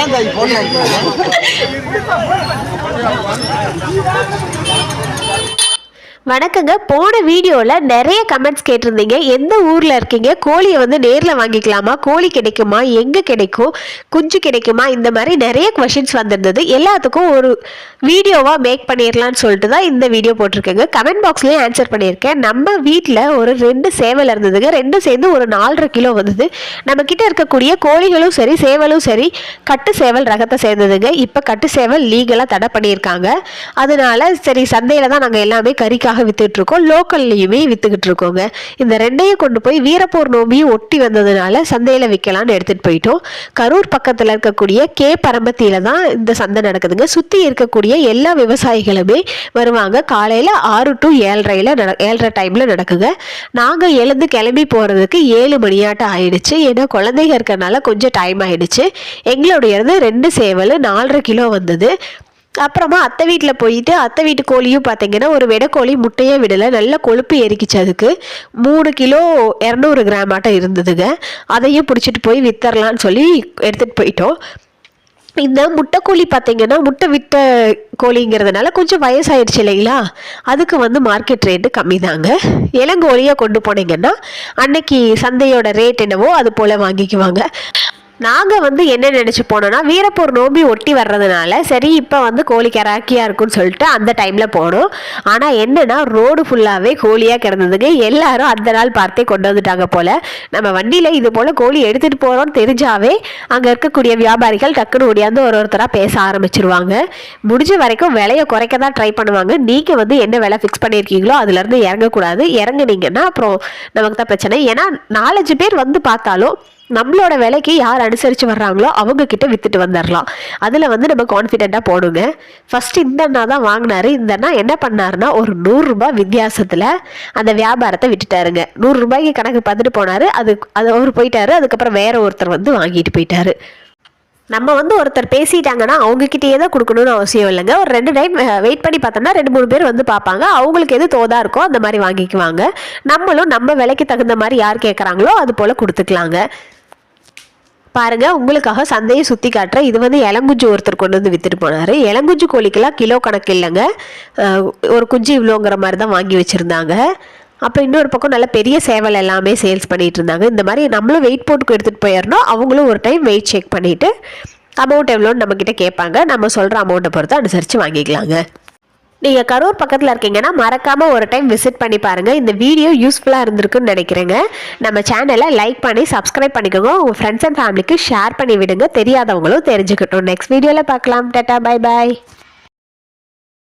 ஏன் தாய் போன் வணக்கங்க. போன வீடியோவில் நிறைய கமெண்ட்ஸ் கேட்டிருந்தீங்க. எந்த ஊரில் இருக்கீங்க, கோழியை வந்து நேரில் வாங்கிக்கலாமா, கோழி கிடைக்குமா, எங்கே கிடைக்கும், குஞ்சு கிடைக்குமா, இந்த மாதிரி நிறைய கொஷின்ஸ் வந்திருந்தது. எல்லாத்துக்கும் ஒரு வீடியோவாக மேக் பண்ணிடலான்னு சொல்லிட்டு தான் இந்த வீடியோ போட்டிருக்கேங்க. கமெண்ட் பாக்ஸ்லேயும் ஆன்சர் பண்ணியிருக்கேன். நம்ம வீட்டில் ஒரு 2 சேவல் இருந்ததுங்க. 2 சேர்ந்து ஒரு 4.5 கிலோ வந்தது. நம்மக்கிட்ட இருக்கக்கூடிய கோழிகளும் சரி சேவலும் சரி கட்டு சேவல் ரகத்தை சேர்ந்ததுங்க. இப்போ கட்டு சேவல் லீகலாக தடை பண்ணியிருக்காங்க. அதனால சரி சந்தையில் தான் நாங்கள் எல்லாமே கறிக்காக வித்துட்டு இருக்கோம், லோக்கல்லையுமே வித்துக்கிட்டு இருக்கோங்க. இந்த 2ஐயும் கொண்டு போய் வீரப்போர் நோம்பியும் ஒட்டி வந்ததுனால சந்தையில விற்கலான்னு எடுத்துட்டு போயிட்டோம். கரூர் பக்கத்துல இருக்கக்கூடிய கே பரம்பத்தியில தான் இந்த சந்தை நடக்குதுங்க. சுத்தி இருக்கக்கூடிய எல்லா விவசாயிகளுமே வருவாங்க. காலையில 6 to 7:30 டைம்ல நடக்குங்க. நாங்க எழுந்து கிளம்பி போறதுக்கு 7 மணியாட்டம் ஆயிடுச்சு. ஏன்னா குழந்தைங்க இருக்கறனால கொஞ்சம் டைம் ஆயிடுச்சு. எங்களுடைய 2 சேவல் 4.5 கிலோ வந்தது. அப்புறமா அத்தை வீட்டில் போயிட்டு அத்தை வீட்டு கோழியும் பார்த்தீங்கன்னா ஒரு வெடைக்கோழி முட்டையே விடலை, நல்ல கொழுப்பு ஏறிக்கிச்சு. அதுக்கு 3 கிலோ 200 கிராம் ஆட்டம் இருந்ததுங்க. அதையும் பிடிச்சிட்டு போய் வித்தரலான்னு சொல்லி எடுத்துகிட்டு போயிட்டோம். இந்த முட்டைக்கோழி பார்த்தீங்கன்னா முட்டை விட்ட கோழிங்கிறதுனால கொஞ்சம் வயசாயிடுச்சு இல்லைங்களா, அதுக்கு வந்து மார்க்கெட் ரேட்டு கம்மி தாங்க. இளங்கோழியாக கொண்டு போனீங்கன்னா அன்னைக்கு சந்தையோட ரேட் என்னவோ அது போல் வாங்கிக்குவாங்க. நாங்கள் வந்து என்ன நினச்சி போனோன்னா வீரப்போர் நோம்பி ஒட்டி வர்றதுனால சரி இப்போ வந்து கோழி கராக்கியாக இருக்குன்னு சொல்லிட்டு அந்த டைமில் போனோம். ஆனால் என்னென்னா ரோடு ஃபுல்லாகவே கோழியாக கிடந்ததுங்க. எல்லாரும் அந்த நாள் பார்த்தே கொண்டு வந்துட்டாங்க போல். நம்ம வண்டியில் இது போல் கோழி எடுத்துகிட்டு போகிறோன்னு தெரிஞ்சாவே அங்கே இருக்கக்கூடிய வியாபாரிகள் டக்குன்னு ஓடியாந்து ஒருத்தராக பேச ஆரம்பிச்சிருவாங்க. முடிஞ்ச வரைக்கும் விலையை குறைக்க தான் ட்ரை பண்ணுவாங்க. நீங்கள் வந்து என்ன விலை ஃபிக்ஸ் பண்ணியிருக்கீங்களோ அதுலேருந்து இறங்கக்கூடாது. இறங்குனீங்கன்னா அப்புறம் நமக்கு தான் பிரச்சனை. ஏன்னா 4-5 பேர் வந்து பார்த்தாலும் நம்மளோட விலைக்கு யார் அனுசரித்து வர்றாங்களோ அவங்க கிட்ட வித்துட்டு வந்துடலாம். அதில் வந்து நம்ம கான்ஃபிடென்ட்டாக போடுங்க. ஃபஸ்ட்டு இந்த அண்ணா தான் வாங்கினாரு. இந்த அண்ணா என்ன பண்ணாருன்னா ஒரு 100 ரூபாய் வித்தியாசத்தில் அந்த வியாபாரத்தை விட்டுட்டாருங்க. 100 ரூபாய்க்கு கணக்கு பார்த்துட்டு போனார். அது அவர் போயிட்டாரு. அதுக்கப்புறம் வேற ஒருத்தர் வந்து வாங்கிட்டு போயிட்டாரு. நம்ம வந்து ஒருத்தர் பேசிட்டாங்கன்னா அவங்கக்கிட்டே தான் கொடுக்கணும்னு அவசியம் இல்லைங்க. ஒரு 2 டைம் வெயிட் பண்ணி பார்த்தோம்னா 2-3 பேர் வந்து பார்ப்பாங்க. அவங்களுக்கு எது தோதா இருக்கோ அந்த மாதிரி வாங்கிக்குவாங்க. நம்மளும் நம்ம விலைக்கு தகுந்த மாதிரி யார் கேட்குறாங்களோ அது போல் கொடுத்துக்கலாங்க. பாருங்க, உங்களுக்காக சந்தையை சுற்றி காட்டுறேன். இது வந்து இளங்குஞ்சு ஒருத்தர் கொண்டு வந்து வித்துட்டு போனார். இளங்குஞ்சு கோழிக்கெல்லாம் கிலோ கணக்கு இல்லைங்க, ஒரு குஞ்சு இவ்வளோங்கிற மாதிரி தான் வாங்கி வச்சுருந்தாங்க. அப்புறம் இன்னொரு பக்கம் நல்ல பெரிய சேவல் எல்லாமே சேல்ஸ் பண்ணிட்டு இருந்தாங்க. இந்த மாதிரி நம்மளும் வெயிட் போட்டுக்கு எடுத்துகிட்டு போயிடணும். அவங்களும் ஒரு டைம் வெயிட் செக் பண்ணிவிட்டு அமௌண்ட் எவ்வளோன்னு நம்மக்கிட்ட கேட்பாங்க. நம்ம சொல்கிற அமௌண்ட்டை பொறுத்து அனுசரித்து வாங்கிக்கலாங்க. நீங்கள் கரூர் பக்கத்தில் இருக்கீங்கன்னா மறக்காமல் ஒரு டைம் விசிட் பண்ணி பாருங்கள். இந்த வீடியோ யூஸ்ஃபுல்லாக இருந்திருக்குன்னு நினைக்கிறேங்க. நம்ம சேனலை லைக் பண்ணி சப்ஸ்கிரைப் பண்ணிக்கோங்க. உங்கள் ஃப்ரெண்ட்ஸ் அண்ட் ஃபேமிலிக்கு ஷேர் பண்ணி விடுங்க, தெரியாதவங்களும் தெரிஞ்சுக்கட்டும். நெக்ஸ்ட் வீடியோவில் பார்க்கலாம். Tata, bye bye.